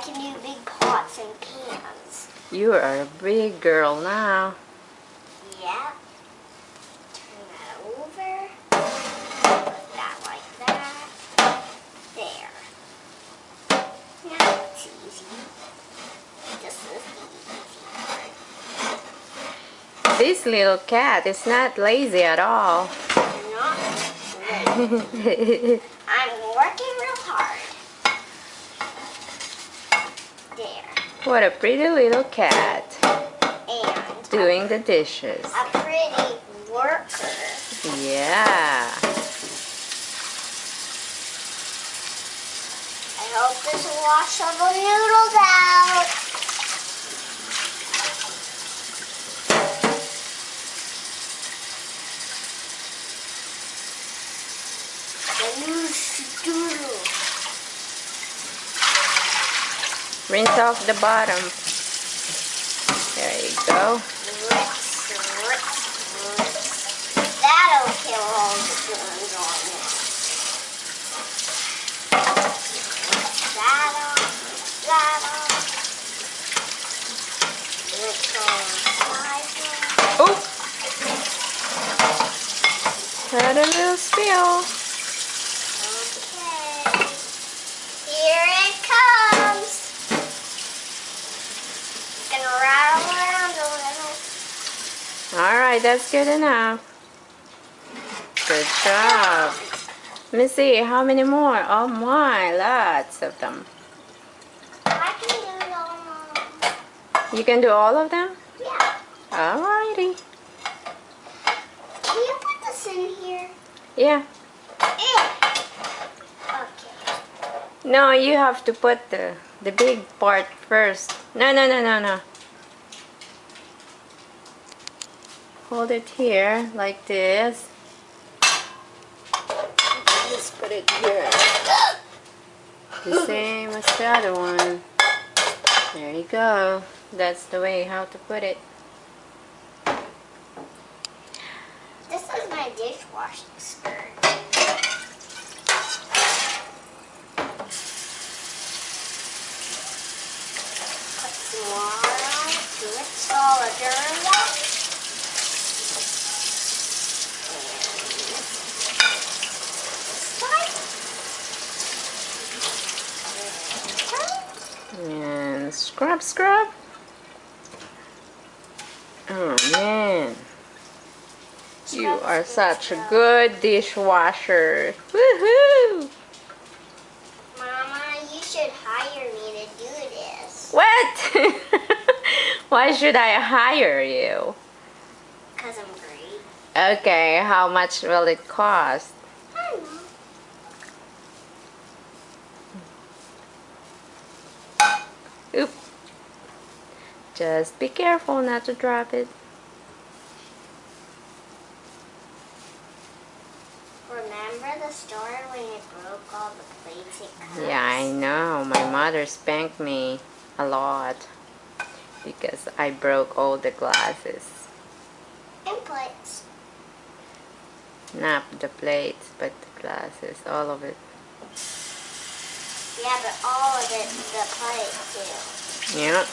can do big pots and pans. You are a big girl now. Yep. Turn that over. Put that like that. There. Now it's easy. This is the easy part. This little cat is not lazy at all. Not lazy. I'm working real hard. There. What a pretty little cat. And Doing the dishes. a pretty worker. Yeah. I hope this will wash all the noodles out. The noodle. Rinse off the bottom. There you go. That'll kill all the germs on it. That on. Rinse all the sides. Oh! Had a little spill. Okay. Here it comes. It's gonna rattle around a little. Alright, that's good enough. Good job. Let me see, how many more? Oh my, lots of them. I can do it all. You can do all of them? Yeah. Alrighty. Can you put this in here? Yeah. Okay. No, you have to put the big part first. No. Hold it here, like this. Just put it here. The same as the other one. There you go. That's the way how to put it. This is my dishwashing skirt. Put some water on it to rinse all the dirt out. And scrub. Oh man. You are such a good dishwasher. Woohoo! Mama, you should hire me to do this. What? Why should I hire you? Because I'm great. Okay, how much will it cost? I don't know. Oop. Just be careful not to drop it. Remember the story when you broke all the plates and cups? Yeah, I know. My mother spanked me a lot because I broke all the glasses. And plates. Not the plates, but the glasses, all of it. Yeah, but all of it, the plate too. Yeah.